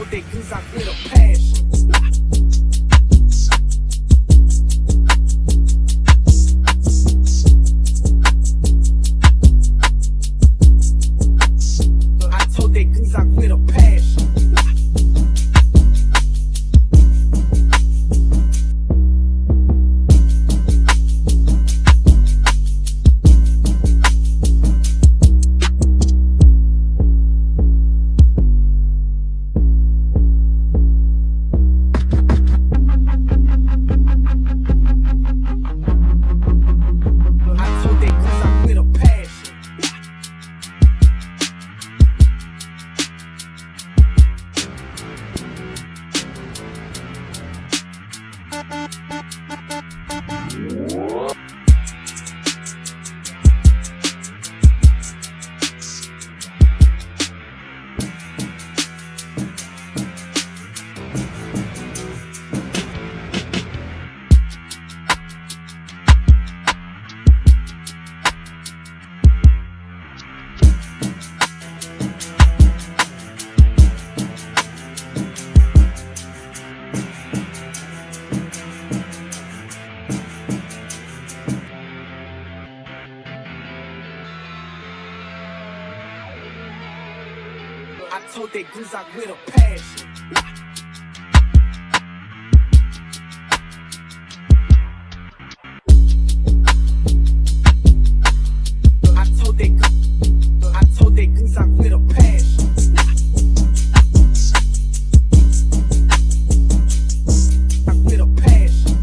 told they goose I with a passion. I told they goose I with a passion. I told that goose I with a passion. I told that goose I with a passion. I with a passion.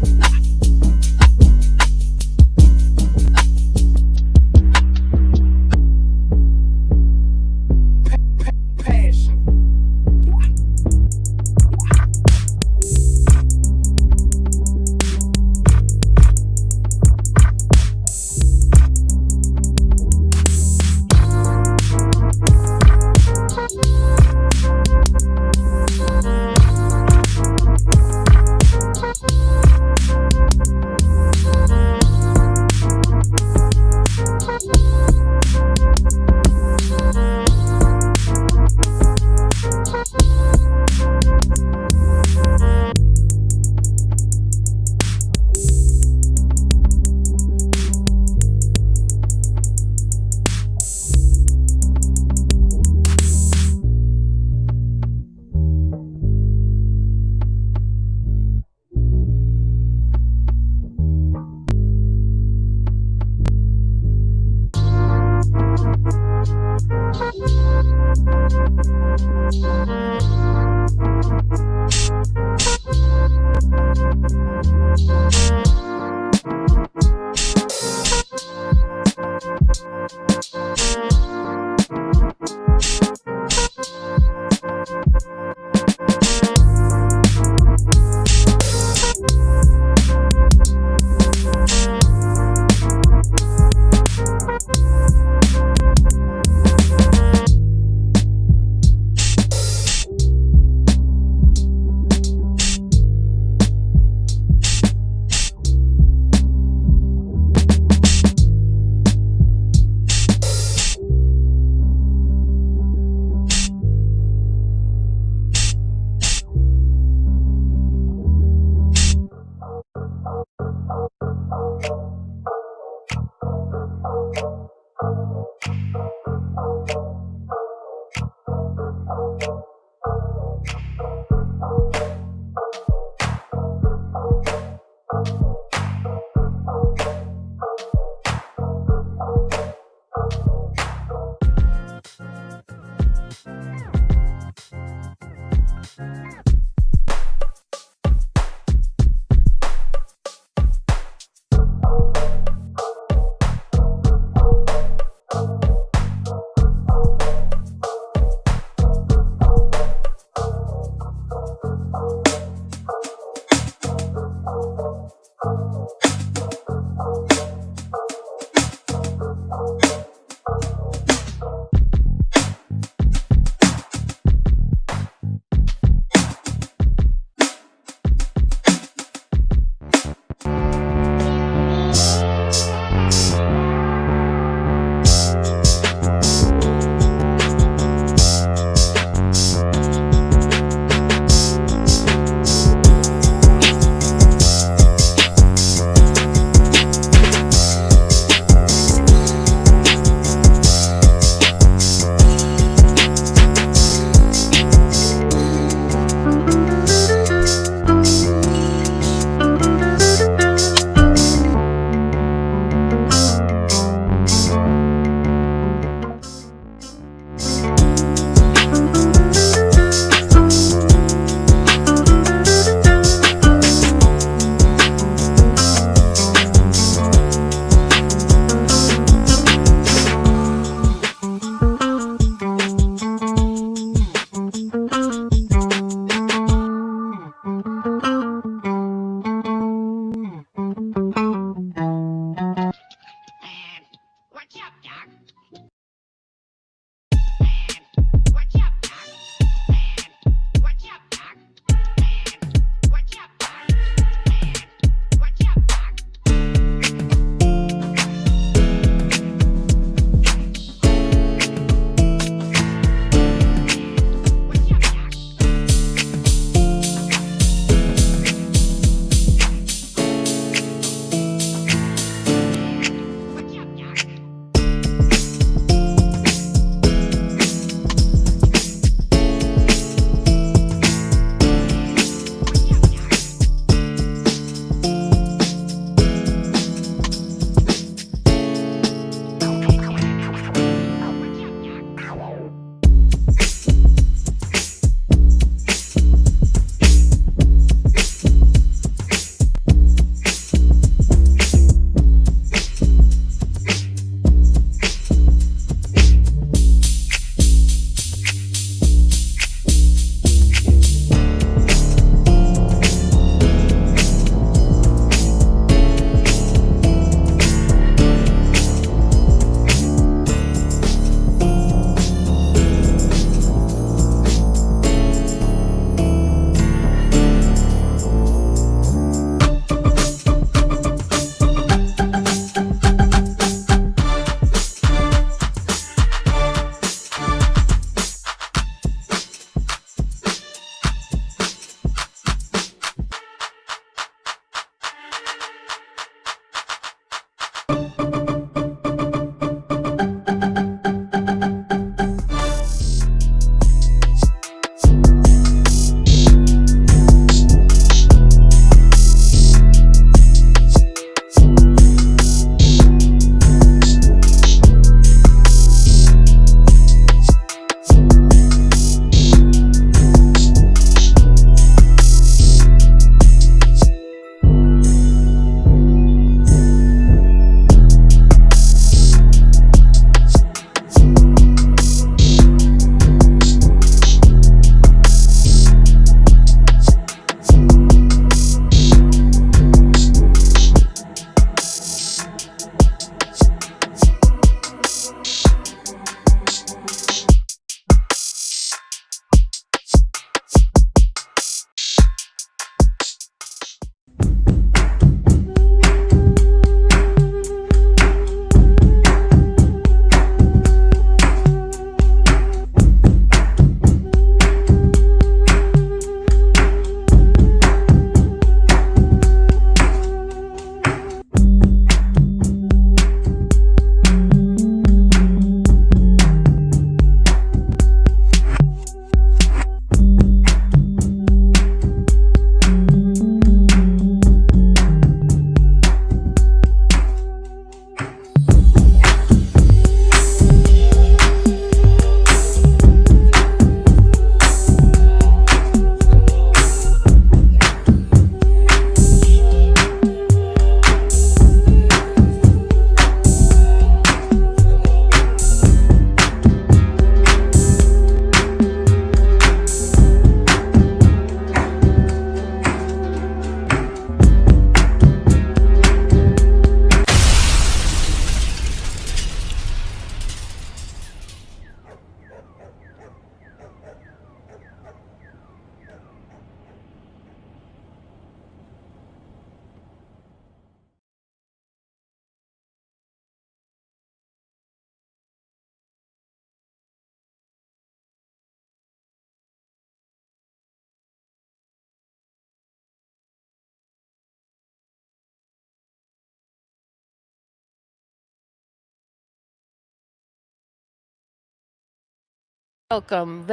Welcome,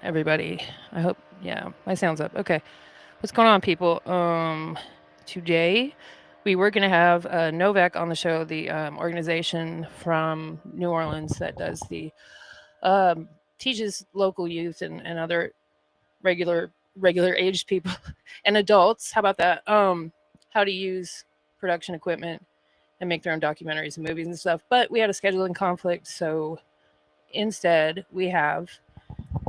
everybody. I hope, yeah, my sound's up. Okay. What's going on, people? Today we were going to have Novak on the show, the organization from New Orleans that does the, um, teaches local youth and other regular aged people and adults. How about that? How to use production equipment and make their own documentaries and movies and stuff. But we had a scheduling conflict, so instead we have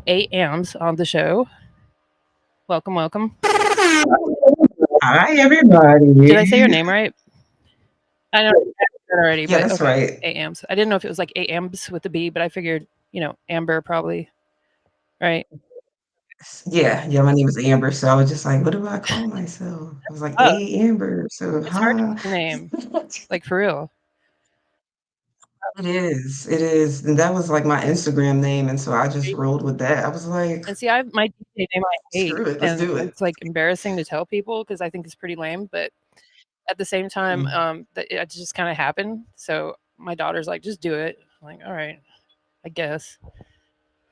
AYEAMBS on the show. Welcome, welcome. Hi, Did everybody. I say your name right? I know you said it already, Yeah, but that's okay. right. AYEAMBS. I didn't know if it was like AYEAMBS with the B, but I figured, Amber probably, right? Yeah, my name is Amber, so I was just like, what do I call myself? I was like, Oh, hey, Amber. So, it's hard to hi. pick a name, like for real. It is. And that was like my Instagram name. And so I just rolled with that. I was like, And see, I have my DJ name I hate, screw it, let's and do it. it's like embarrassing to tell people because I think it's pretty lame. But at the same time, Mm, that it just kind of happened. So my daughter's like, just do it. I'm like, all right, I guess.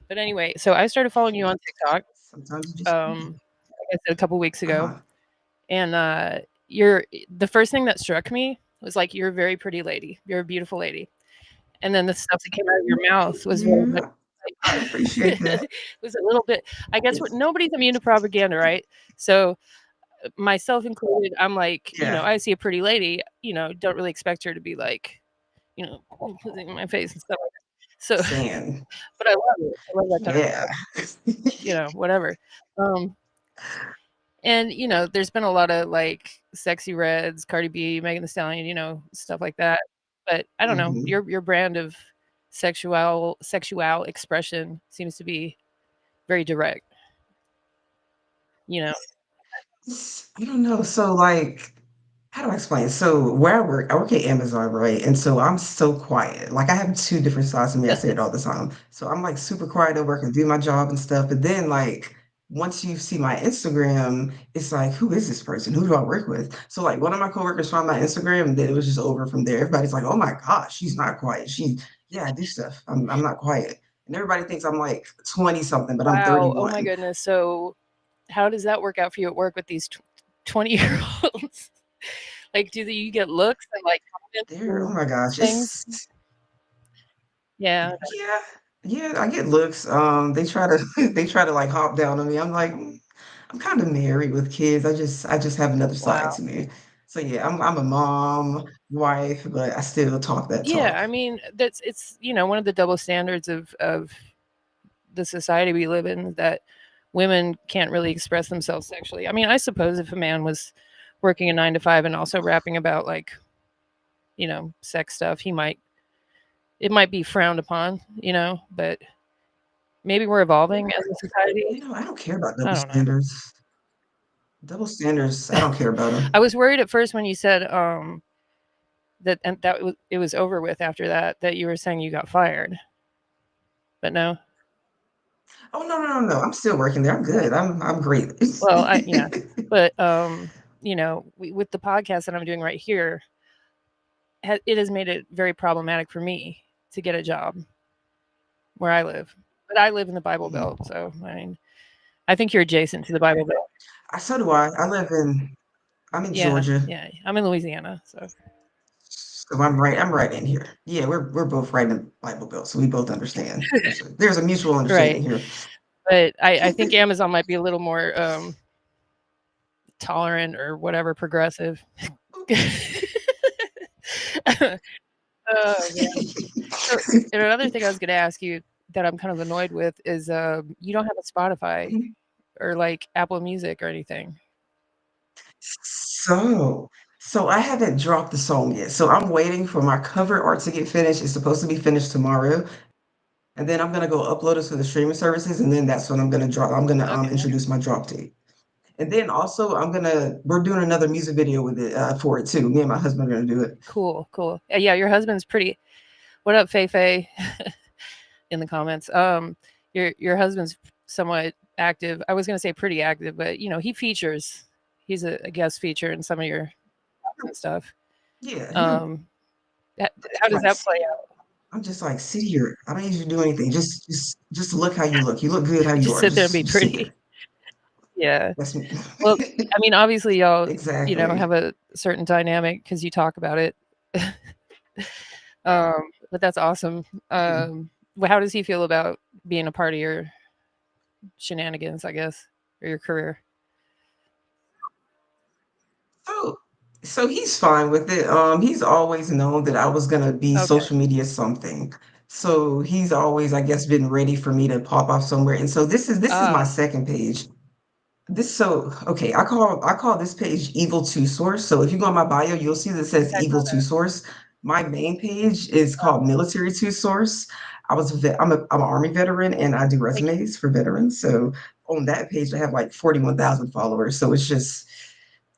But anyway, so I started following you on TikTok. sometimes you just, Like I said, a couple weeks ago, uh-huh. and you're the first thing that struck me was like you're a very pretty lady. You're a beautiful lady, and then the stuff that came out of your Thank mouth was very much you. I appreciate that. it was a little bit. I guess Yes. nobody's immune to propaganda, right? So myself included, I'm like, Yeah. I see a pretty lady, don't really expect her to be like, putting in my face and stuff like that. So, Saying, but I love it. I love that kind of yeah. stuff. Whatever. Um, And, there's been a lot of, like, Sexy Reds, Cardi B, Megan Thee Stallion, stuff like that. But I don't know, hmm your brand of sexual expression seems to be very direct, you know? I don't know. So, like, how do I explain? So, where I work at Amazon, right? And so I'm so quiet. Like, I have two different sides of me. I say it all the time. So I'm like super quiet at work and do my job and stuff. But then, like, once you see my Instagram, it's like, who is this person? Who do I work with? So, like, one of my coworkers found my Instagram, and then it was just over from there. Everybody's like, oh my gosh, she's not quiet. Yeah, I do stuff. I'm not quiet. And everybody thinks I'm like 20 something, but I'm Wow, oh my 31. goodness. So, how does that work out for you at work with these 20-year-olds? Like, do you get looks and, like, comments Oh or my gosh, things? Yeah. yeah, yeah, I get looks. They try to they try to like hop down on me. I'm like, I'm kind of married with kids. I just have another side Wow. to me. So yeah, I'm a mom, wife, but I still talk that Yeah, talk. I mean, it's, one of the double standards of the society we live in that women can't really express themselves sexually. I mean, I suppose if a man was working a 9 to 5 and also rapping about like, sex stuff, it might be frowned upon, but maybe we're evolving as a society. I don't care about I double don't know. standards. Double standards, I don't care about I them. was worried at first when you said that it was over with after that you were saying you got fired. But no. Oh no. I'm still working there. I'm good. I'm great. Well, I yeah. But with the podcast that I'm doing right here, it has made it very problematic for me to get a job where I live. But I live in the Bible Mhm. Belt, so I mean, I think you're adjacent to the Bible Belt. So do I. I'm in Yeah, Georgia. yeah. I'm in Louisiana, so So I'm right in here. Yeah, we're both right in Bible Belt, so we both understand. There's a mutual understanding right. here. But I think Amazon might be a little more tolerant or whatever, progressive. Oh man. So, and another thing I was going to ask you that I'm kind of annoyed with is you don't have a Spotify or like Apple Music or anything. So so I haven't dropped the song yet. So I'm waiting for my cover art to get finished. It's supposed to be finished tomorrow, and then I'm gonna go upload it to the streaming services, and then that's when I'm gonna drop. I'm gonna Okay, introduce my drop date, and then also we're doing another music video with it for it too. Me and my husband are gonna do it. cool, cool. Yeah, your husband's pretty. What up, Fei Fei? In the comments. Your husband's somewhat active. I was going to say pretty active, but he features. He's a guest feature in some of your and stuff. Yeah, Um, h- how does that twice. play out? I'm just like, sit here. I don't need you to do anything. Just look how you look. You look good how you Just are. sit there and be Just sit pretty. there. Yeah. That's me. Well, I mean, obviously, y'all, Exactly. have a certain dynamic because you talk about it. But that's awesome. Yeah. How does he feel about being a part of your shenanigans, I guess, or your career? So so he's fine with it. He's always known that I was gonna be Okay. social media something. So he's always, I guess, been ready for me to pop off somewhere. And so this is my Ah, second page. This so okay, I call this page Evil Two Source. So if you go on my bio, you'll see that it says I Evil saw Two that. Source. My main page is called Military Two Source. I'm an Army veteran and I do Like, resumes for veterans. So on that page, I have like 41,000 followers. So it's just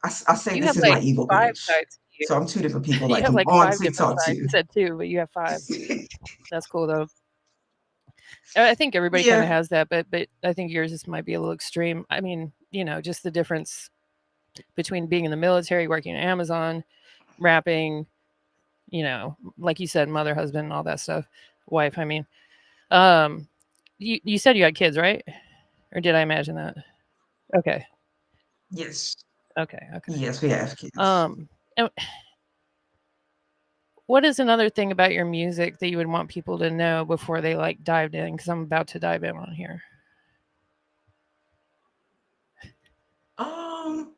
I say you this have is my like evil five page. sides to So you. I'm two different people You like have I'm like on five different TikTok sides. You too. said two, but you have five. That's cool though. I think everybody kind of Yeah. has that, but I think yours just might be a little extreme. I mean, just the difference between being in the military, working at Amazon, rapping, like you said, mother, husband, and all that stuff. Wife, I mean. Um, you said you had kids, right? Or did I imagine that? Okay, Yes. okay. Yes, we have kids. Um, and what is another thing about your music that you would want people to know before they like dived in? Because I'm about to dive in on here. Um,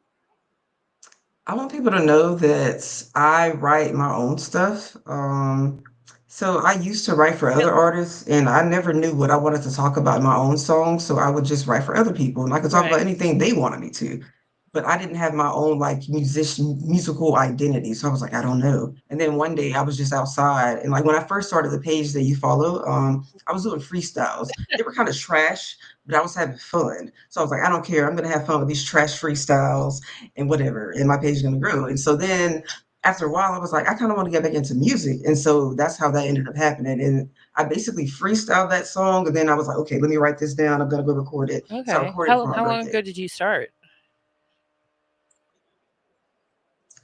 I want people to know that I write my own stuff. So I used to write for Yeah, other artists, and I never knew what I wanted to talk about in my own songs. So I would just write for other people, and I could talk right. about anything they wanted me to. But I didn't have my own like musical identity. So I was like, I don't know. And then one day I was just outside, and like when I first started the page that you follow, I was doing freestyles. They were kind of trash, but I was having fun. So I was like, I don't care. I'm gonna have fun with these trash freestyles and whatever, and my page is gonna grow. And so then after a while, I was like, I kind of want to get back into music, and so that's how that ended up happening. And I basically freestyled that song, and then I was like, okay, let me write this down. I'm gonna go record it. So I Okay. recorded it How for my how long birthday. ago did you start?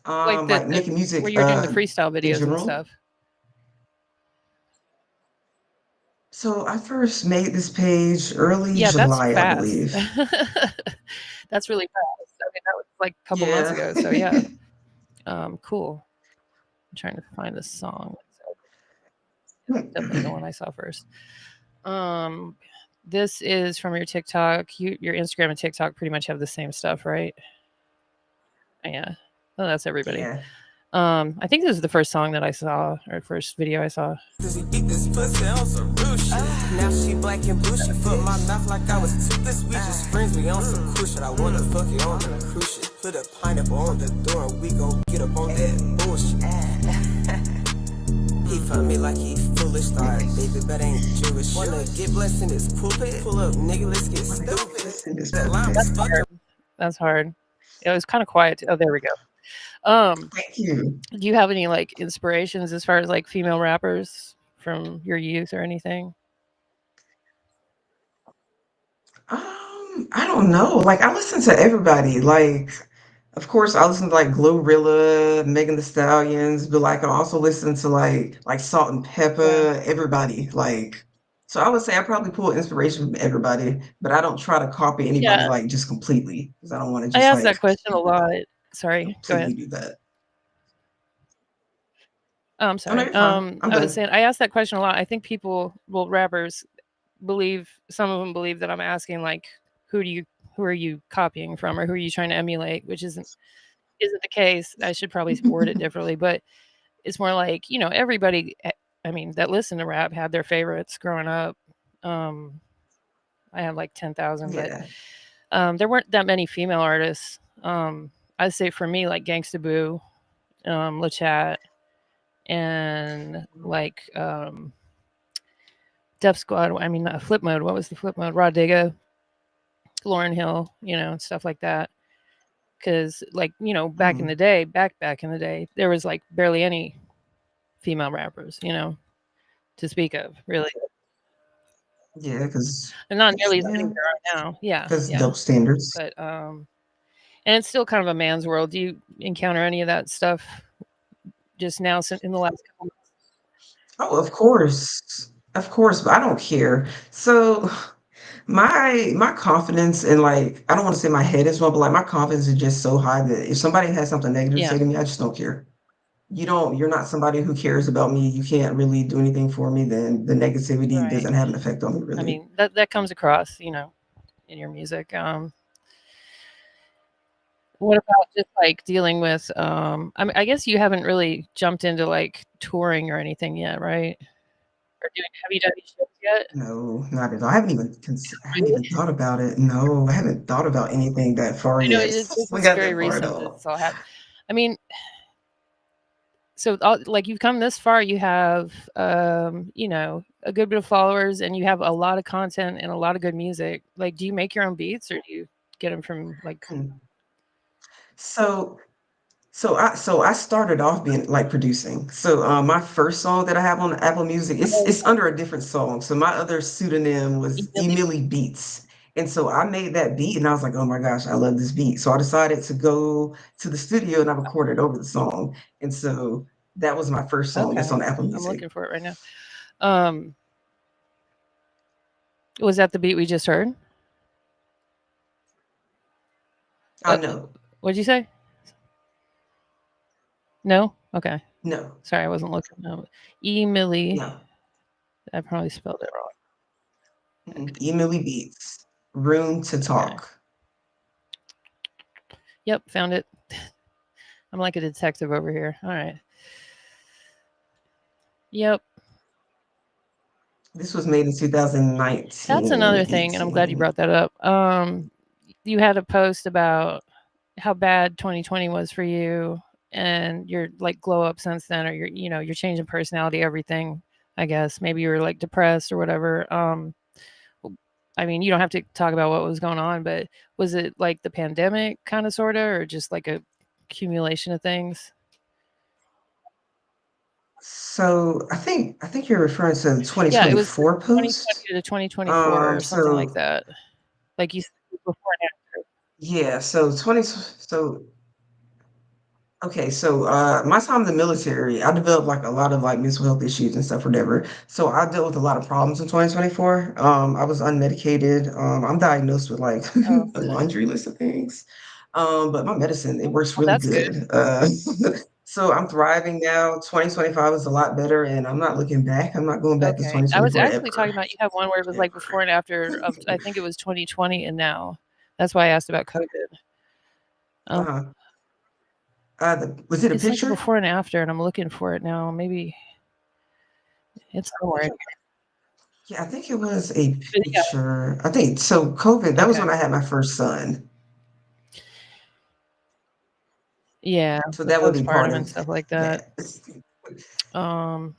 Like the Like the making where music, you were doing the freestyle in videos and general. stuff? So I first made this page early Yeah, that's July, I fast. believe. That's really fast. I mean, that was like a couple months Yeah. ago. So yeah, cool. I'm trying to find the song. So definitely the one I saw first. Um, this is from your TikTok. Your Instagram and TikTok pretty much have the same stuff, right? Yeah. Oh, that's everybody. Yeah. I think this is the first song that I saw or first video I saw. Cause he eat this pussy on some real shit. Now she black and blue, she foot my mouth like I was toothless. We just friends, we on some cool shit. I wanna fuck you on the cruise ship. Put a pineapple on the door and we gon' get up on that bullshit. He fuck me like he foolish, thought David but ain't Jewish. Wanna get blessed in his pulpit? Pull up, nigga, let's get stupid. Listen to this That line perfect. was That's fucking. hard. That's hard. It was kind of quiet. Oh, there we go. Thank you. Do you have any like inspirations as far as like female rappers from your youth or anything? I don't know. Like I listen to everybody. Like, of course, I listen to like Glorilla, Megan the Stallions, but like I also listen to like Salt and Yeah. Pepper, everybody. Like, so I would say I probably pull inspiration from everybody, but I don't try to copy anybody Yeah. like just completely because I don't want to I just ask that like question a lot. Sorry. Go completely ahead. do that. Oh, I'm Oh no, sorry. you're fine. I'm I was done. saying I ask that question a lot. I think people, well, rappers believe some of them believe that I'm asking like, who do you who are you copying from or who are you trying to emulate, which isn't the case. I should probably word it differently, but it's more like everybody. I mean, that listen to rap had their favorites growing up. Um, I had like 10,000, but Yeah. there weren't that many female artists. I'd say for me, like Gangsta Boo, LaChat, and like Def Squad. I mean, Flip Mode. What was the Flip Mode? Rod Digga, Lauren Hill, and stuff like that. Because like back in the Mhm. day, back in the day, there was like barely any female rappers, to speak of, really, Yeah, because and not nearly as many yeah, as there are now. Yeah, because yeah, double standards. but and it's still kind of a man's world. Do you encounter any of that stuff just now in the last couple months? Oh, of course, but I don't care. So my confidence and like I don't want to say my head is one, but like my confidence is just so high that if somebody has something negative to Yeah, say to me, I just don't care. You're not somebody who cares about me. You can't really do anything for me. Then the negativity right. doesn't have an effect on me, I really. mean, that comes across, in your music. What about just like dealing with I mean, I guess you haven't really jumped into like touring or anything yet, right? Or doing have you done any shows yet? No, not at all. I haven't Really? even thought about it. No, I haven't thought about anything that far I know yet. this We is got very that far at recent that all. this all happened. I mean, so like you've come this far, you have a good bit of followers, and you have a lot of content and a lot of good music. Like, do you make your own beats, or do you get them from like? Hmm. So so I started off being like producing. So my first song that I have on Apple Music, Oh, it's under a different song. So my other pseudonym was Emily? Emily Beats. And so I made that beat and I was like, oh my gosh, I love this beat. So I decided to go to the studio and I recorded over the song. And so that was my first song that's Okay, on Apple I'm Music. looking for it right now. Um, was that the beat we just heard? Uh, No, what'd you say? No? Okay. no, Sorry, I wasn't looking. Emily. no. I probably spelled it wrong. Emily Beats. Room to Okay. Talk. Yep, found it. I'm like a detective over here. All right. Yep. This was made in That's 2019, another thing, and I'm glad you 18. brought that up. You had a post about how bad 2020 was for you, and your like glow up since then, or you're changing personality, everything. I guess maybe you were like depressed or whatever. I mean, you don't have to talk about what was going on, but was it like the pandemic kind of sorta or just like a accumulation of things? So I think you're referring to the Yeah, it was like 2024 2020 post. to 2024 or something like So that. Like you said before and after. yeah, so 20 so okay, so my time in the military, I developed like a lot of like mental health issues and stuff, whatever. So I dealt with a lot of problems in 2024. I was unmedicated. I'm diagnosed with like Oh, a okay. laundry list of things. But my medicine, it Oh, works well, really that's good. good. So I'm thriving now. 2025 is a lot better, and I'm not looking back. I'm not going back to Okay. I was 2024 actually talking ever, about you have one where it was like before ever. and after of I think it was 2020 and now. That's why I asked about COVID. Um, Uh, was it a it's like a picture? before and after, and I'm looking for it now. Maybe it's somewhere. Yeah, I think it was a But yeah, picture. I think so. COVID, that was okay. when I had my first son. Yeah, So the that would be part postpartum and of stuff like that. that. Um,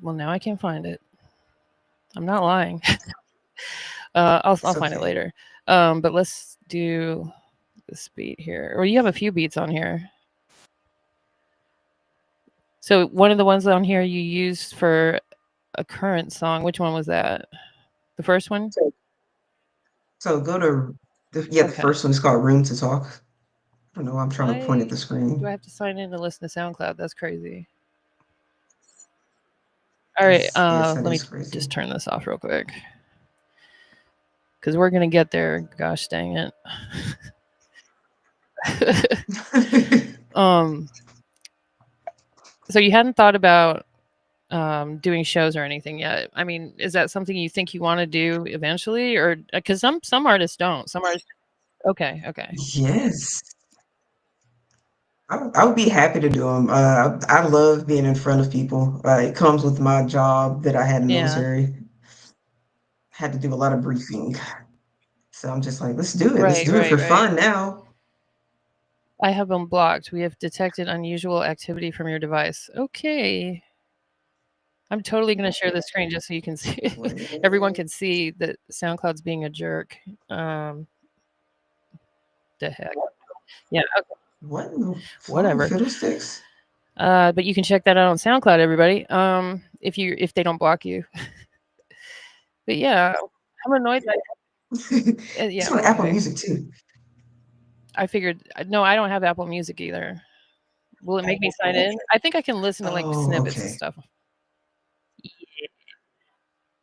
well, now I can't find it. I'm not lying. I'll It's find it okay. later. But let's do this beat here. Or you have a few beats on here. So one of the ones on here you used for a current song. Which one was that? The first one? So go to the Okay. first one is called Room to Talk. I don't know. I'm trying to point at Why the do I screen. have to sign in to listen to SoundCloud? That's crazy. All right. Yes, that Let me is crazy. just turn this off real quick because we're gonna get there. Gosh dang it. um. So you hadn't thought about doing shows or anything yet? I mean, is that something you think you want to do eventually, or because some artists don't? Some artists. Okay. Okay. Yes. I would be happy to do them. I love being in front of people. It comes with my job that I had in the Yeah. military. Had to do a lot of briefing. So I'm just like, let's do it. Let's Right. do it Right. for Right. fun now. I have been blocked. We have detected unusual activity from your device. Okay. I'm totally going to share the screen just so you can see. Everyone What? can see that SoundCloud's being a jerk. The heck. Yeah. Okay. What in the flying Whatever. fiddlesticks? But you can check that out on SoundCloud, everybody. If they don't block you. But yeah, I'm annoyed that. It's Yeah. on Apple Okay. Music too. I figured. No, I don't have Apple Music either. Will it make me sign in? I think I can listen to like Oh, snippets and okay. stuff.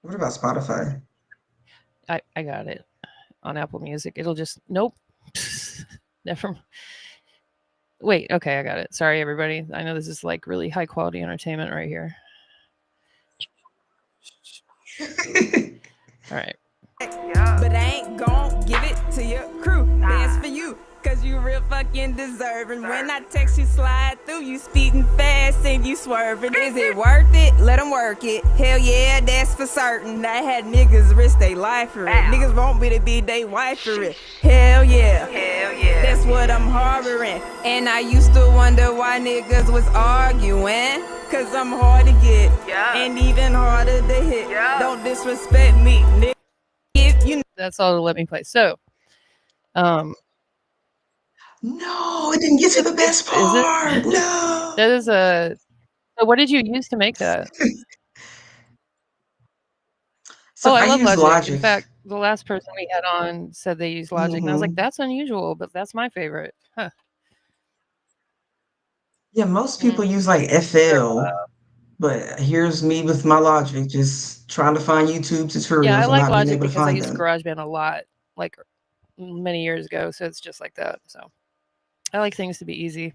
What about Spotify? I got it on Apple Music. It'll just nope. Never. Wait, okay, I got it. Sorry, everybody. I know this is like really high quality entertainment right here. All right. But I ain't gon' give it to your crew. Dance for you, cause you real fucking deserving. When I text you, slide through, you speeding fast and you swerving. Is it worth it? Let them work it. Hell yeah, that's for certain. I had niggas risk their life for it. Niggas want me to be they wife for it. Hell yeah. Hell yeah. That's what I'm harboring. And I used to wonder why niggas was arguing. Cause I'm hard to get, and even harder to hit. Don't disrespect me, nigga. That's all to let me play. So, No, it didn't get to the best is it? part. No. That is a. So what did you use to make that? So Oh, I I love use Logic. In Logic. fact, the last person we had on said they use Logic, and I was like, Hmm. that's unusual, but that's my favorite. Huh. Yeah, most people Mm, use like they're FL, but here's me with my Logic, just trying to find YouTube Yeah, I tutorials and like not being Logic able to because I find used them. GarageBand a lot, like many years ago. So it's just like that. So I like things to be easy.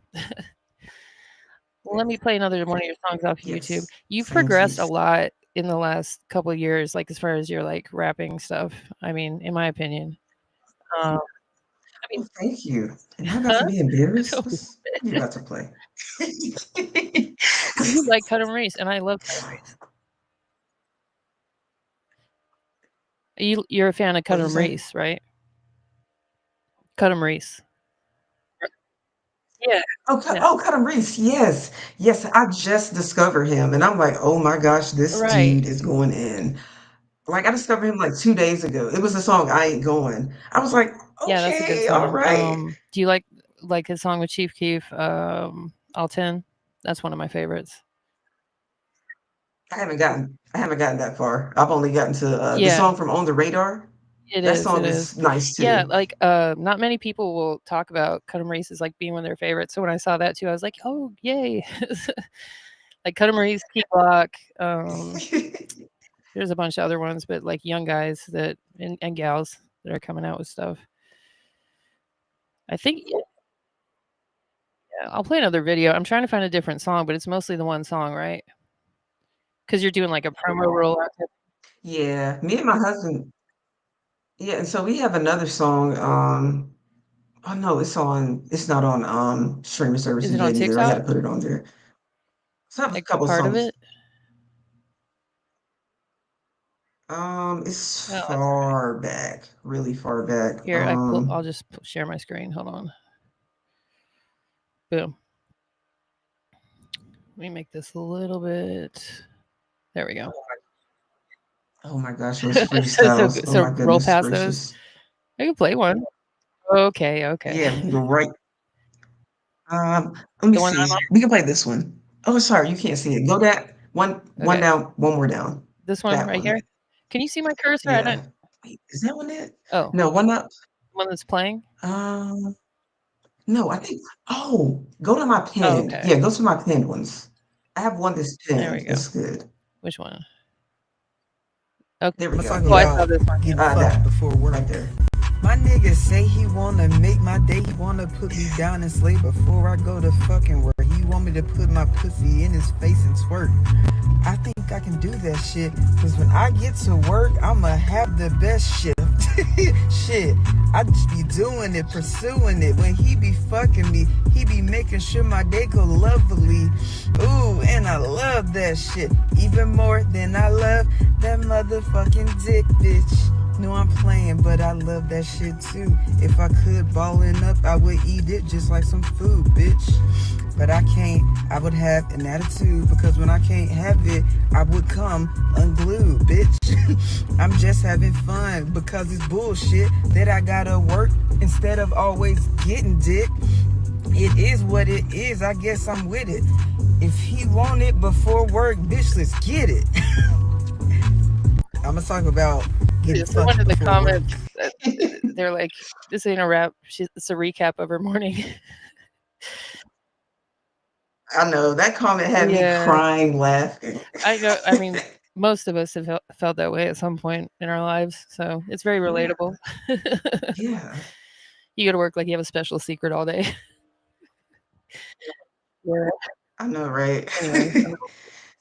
Well, let me play another one of your songs off YouTube. Yes, You've same progressed a keys. lot in the last couple of years, like as far as your like rapping stuff. I mean, in my opinion. Um, I mean, Oh, thank you. Am I about huh? to be embarrassed? What are you about to play? You like Cut 'em Reese, and I love Cut 'em Reese. You're a fan of Cut What'd you 'em say? Reese, right? Cut 'em Reese. Yeah, yeah, Cut him Reese. Yes. Yes, I just discovered him and I'm like, "Oh my gosh, this right. dude is going in." Like I discovered him like 2 days ago. It was the song I Ain't Going. I was like, Yeah, that's a good "Okay, all song. right." Do you like his song with Chief Keef, All 10? That's one of my favorites. I haven't gotten that far. I've only gotten to the Yeah, song from On the Radar. That it song is. is nice Yeah, too. like, not many people will talk about Cut 'em Reese as, like, being one of their favorites, so when I saw that too, I was like, "Oh, yay." Like, Cut 'em Reese, Key Glock, there's a bunch of other ones, but, like, young guys that and gals that are coming out with stuff. I think yeah, I'll play another video. I'm trying to find a different song, but it's mostly the one song, right? Because 'Cause you're doing, like, a promo rollout type. Yeah, me and my husband. Yeah, and so we have another song. Oh no, it's not on streaming Is services it on yet either. I got to TikTok? put it on there. So I have a Like, couple part of songs. it? It's Oh, that's alright. far back, really far back. Here, I'll just share my screen, hold on. Boom. Let me make this a little bit there we go. Oh my gosh, those So freestyles. Oh so my roll goodness past those. gracious. I can play one. Okay, okay. Yeah, you're right. Let me The one that I'm see. We can play this one. Oh, sorry, you can't see it. Go down on? one Okay. down, one more down. This one That right one. here? Can you see my cursor? I Yeah. don't Wait, is that one it? oh, No, one up. the one that's playing? Um, no, I think. Oh, go to my Oh, pinned. okay. Yeah, go to my pinned ones. I have one that's There we pinned. go. That's good. Which one? Okay. There we go. Oh, I Yeah. saw this one. Getting That fucked before work. right there. My nigga say he wanna make my day. He wanna put me down and slay before I go to fucking work. He want me to put my pussy in his face and twerk. I think I can do that shit. Cause when I get to work, I'ma have the best shift. Shit, I just be doing it, pursuing it. When he be fucking me, he be making sure my day go lovely. Ooh, and I love that shit. Even more than I love that motherfucking dick, bitch. No, I'm playing, but I love that shit too. If I could ballin' up, I would eat it just like some food, bitch. But I can't, I would have an attitude because when I can't have it, I would come unglued, bitch. I'm just having fun because it's bullshit that I gotta work instead of always getting dick. It is what it is, I guess I'm with it. If he want it before work, bitch, let's get it. I'm gonna talk about getting Someone Yes. fucked in the before work. comments, they're like, "This ain't a rap. It's a recap of her morning." I know that comment had me Yeah, crying, laughing. I know. I mean, most of us have felt that way at some point in our lives, so it's very Yeah, relatable. yeah. You go to work like you have a special secret all day. Yeah. I know, right? Anyway,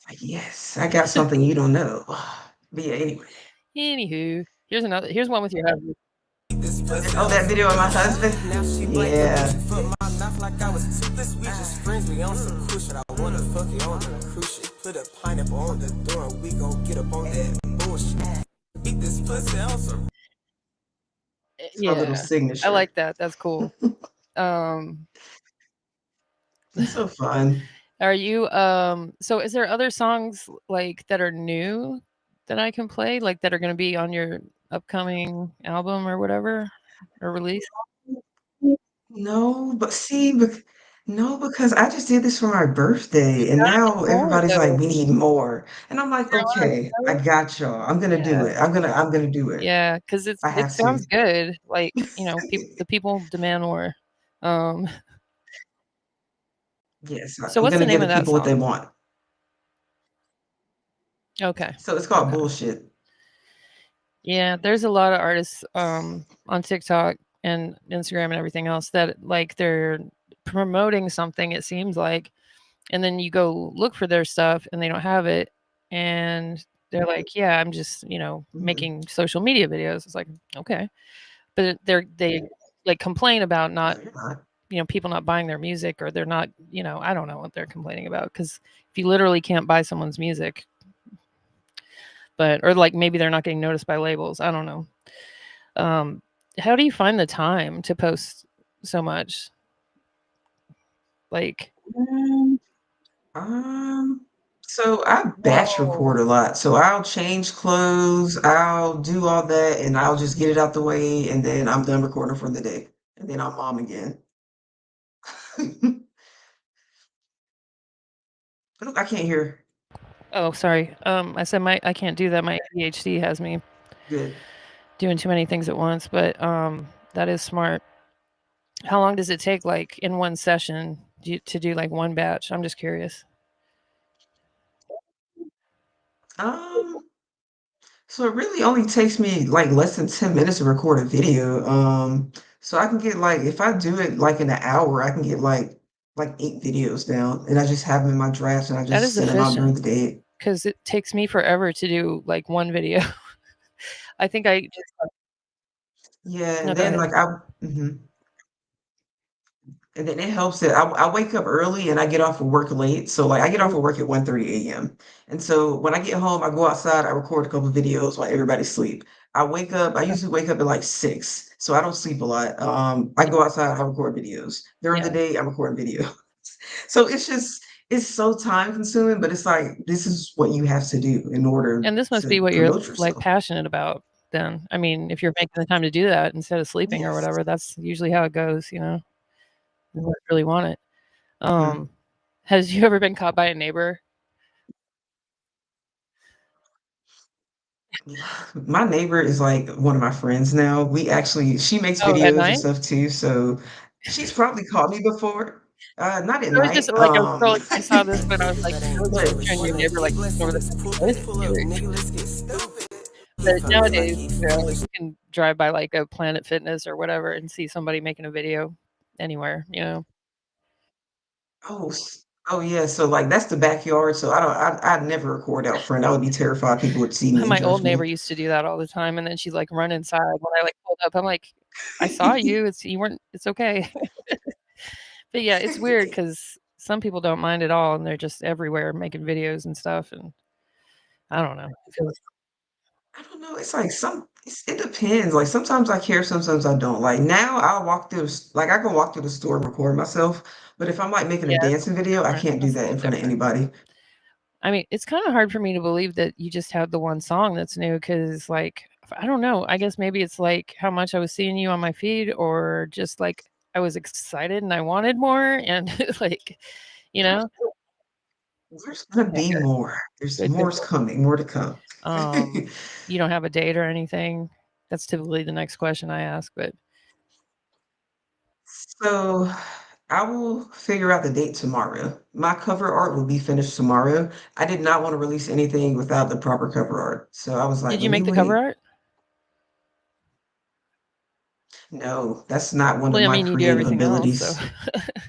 Like, yes, I got something you don't know. But yeah, anyway. anywho, here's one with your husband. This pussy Oh, on that some video of my real shit. husband? Now she black and blue, Yeah. she foot my mouth like I was toothless. We just friends, we on some cool shit. I wanna fuck you on the cruise ship. Put a pineapple on the door and we gon' get up on that bullshit. Beat this pussy on some. It's my little Yeah, I signature. like that. That's cool. Um, He's so fun. are you so is there other songs like that are new that I can play, like that are gonna be on your upcoming album or whatever or release? No, but see, no, because I just did this for my You birthday, and got now more everybody's like, though. "We need more," and I'm like, There are, "Okay, I got y'all. I'm gonna do yeah. it. I'm gonna do it. Yeah, because I it have sounds to." good. Like, the people demand more. Um, Yes, so I'm what's the gonna give name the of that people what they song? want. Okay. So it's called Okay. bullshit. Yeah, there's a lot of artists on TikTok and Instagram and everything else that like they're promoting something, it seems like, and then you go look for their stuff and they don't have it, and they're like, "Yeah, I'm just, Mhm. making social media videos." It's like, "Okay." But they like complain about No, not, you're not. people not buying their music, or they're not, I don't know what they're complaining about, cuz if you literally can't buy someone's music, but or like maybe they're not getting noticed by labels, I don't know. Um how do you find the time to post so much? Like, Mm, Um, so I batch whoa. record a lot. So I'll change clothes, I'll do all that, and I'll just get it out the way, and then I'm done recording for the day. And then I'm mom again. Look, I can't hear. Oh, sorry. I said I can't do that. My ADHD has me Good. doing too many things at once, but that is smart. How long does it take, like in one session, to do like one batch? I'm just curious. Um, so it really only takes me like less than 10 minutes to record a video. So I can get like if I do it like in an hour, I can get like 8 videos down, and I just have them in my drafts, and I That just is send them out during efficient the day. because it takes me forever to do like one video. I think I just Yeah, no, and go then ahead. like and then it helps that I wake up early and I get off of work late. So like I get off of work at 1:30 a.m. And so when I get home, I go outside, I record a couple videos while everybody's asleep. I Okay. usually wake up at like 6. So I don't sleep a lot. I Yeah, go outside, I record videos. During the yeah. day, I'm recording videos. So it's so time consuming, but it's like this is what you have to do in order And this must be to what you're promote like yourself. passionate about then. I mean, if you're making the time to do that instead of sleeping or Yes. whatever, that's usually how it goes, you know. You must really want it. Mhm. Um, has you ever been caught by a neighbor? My neighbor is like one of my friends now. She makes Oh, at videos and night? stuff too, so she's probably caught me before. Not at I was just night. like, I was scrolling, I saw this, but I was like, That I ain't was But Taylor picturing your Swift. neighbor like Let's over see there. this Like, pool, what is pull he up, doing? nigga, let's get stupid. He But fuck me like nowadays, he like foolish. you can drive by like a Planet Fitness or whatever and see somebody making a video anywhere, you know. oh yeah, so like that's the backyard. So I'd never record out front. I would be terrified people would see me and My old judge neighbor me. used to do that all the time, and then she'd like run inside when I like pulled up. I'm like, I saw you. It's you weren't. It's okay. But yeah, it's weird because some people don't mind at all, and they're just everywhere making videos and stuff. And I don't know. It feels I don't know. It's like it depends. Like sometimes I care, sometimes I don't. Like now I'll walk through, like I can walk through the store and record myself. But if I'm like making a yeah, it's a dancing little video, I different. can't do That's a that little in front of different. anybody. I mean, it's kind of hard for me to believe that you just had the one song that's new because, like, I don't know. I guess maybe it's like how much I was seeing you on my feed, or just like I was excited and I wanted more, and like, you know. There's gonna Yeah, be more. There's good, good. more's coming, more to come. Um, you don't have a date or anything? That's typically the next question I ask, but So I will figure out the date tomorrow. My cover art will be finished tomorrow. I did not want to release anything without the proper cover art. So I was like, Did you let me make the cover wait. art? No, that's not one of Well, I my mean, you do creative everything else, so abilities. that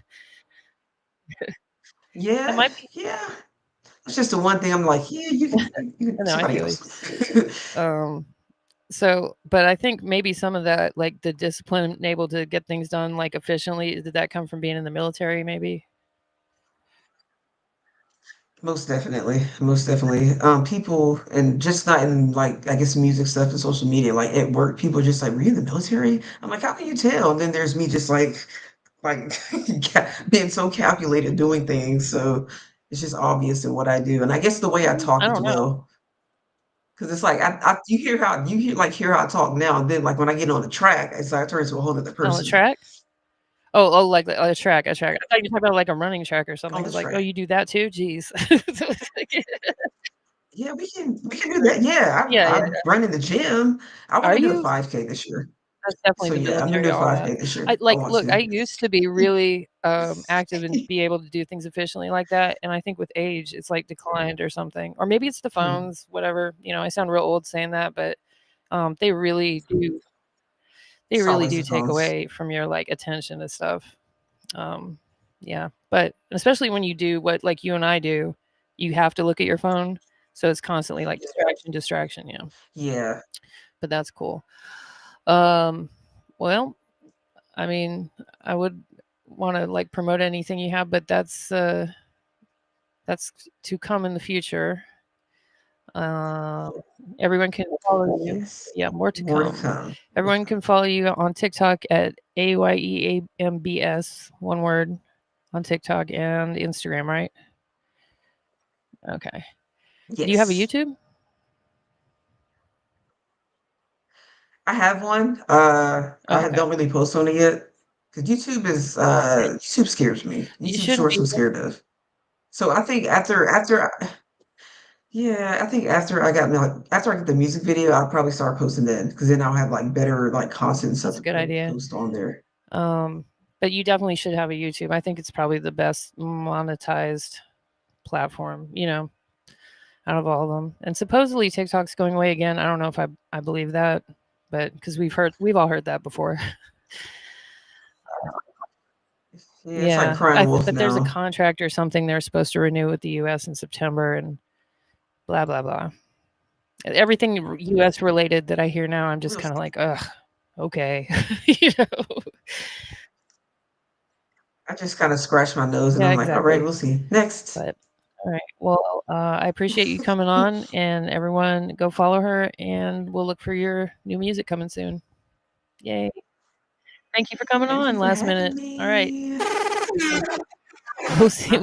Yeah, might be. yeah. It's just the one thing I'm like, yeah, I know, I somebody feel you. else. Um, so, but I think maybe some of that, like the discipline and able to get things done like efficiently, did that come from being in the military? Maybe. Most definitely, most definitely. People and just not in like I guess music stuff and social media, like at work, people are just like, "Were you in the military?" I'm like, "How can you tell?" And then there's me just like being so calculated doing things. So it's just obvious in what I do. And I guess the way I I talk as don't know. well, because it's like you hear how hear how I talk now, and then like when I get on the track, it's like I turn into a whole other On the person track? Oh, like a track, a track. I thought you were talking about like a running track or something. on I the was like, oh, track. you do that too? Jeez. So it's like, Yeah, we can do that. Yeah, yeah, I yeah. run in the gym. I want Are to do the you? 5K this year. That's definitely So the yeah, I'm gonna do military, the all that. 5K this I year. I like, want look, I to. used to be really active and be able to do things efficiently like that, and I think with age, it's like declined or something, or maybe it's the Hmm, phones, whatever. You know, I sound real old saying that, but they really do. They it's really always do the take phones. away from your like attention and stuff. Um, yeah, but especially when you do what like you and I do, you have to look at your phone, so it's constantly like distraction, distraction. Yeah, Yeah, but that's cool. Um, well, I mean, I would want to like promote anything you have, but that's to come in the future. Um, everyone can follow you. yes. Yeah, more to More to come. come. More to Everyone can come. follow you on TikTok at AYEAMBS, one word on TikTok and Instagram, right? Okay. Do you have a Yes, YouTube? I have one. Oh, I okay. don't really post on it yet because YouTube scares me. You YouTube shouldn't Shorts be. I'm scared of. So I think yeah, I think after I get the music video, I'll probably start posting then because then I'll have like better like content and stuff That's a to good idea. post on there. Um, but you definitely should have a YouTube. I think it's probably the best monetized platform, out of all of them. And supposedly TikTok's going away again. I don't know if I believe that, but because we've all heard that before. Yeah, it's like Yeah, crying wolf but there's a now. contract or something they're supposed to renew with the U.S. in September, and blah blah blah. Everything U.S. related that I hear now, I'm just We'll kind of see. like, ugh, okay, you know. I just kind of scratch my nose and Yeah, I'm like, all right, exactly. we'll see. Next. But all right, well, I appreciate you coming on, and everyone go follow her, and we'll look for your new music coming soon. Yay! Thank you for coming Thank you on for last having minute. All right, me. we'll see. All right.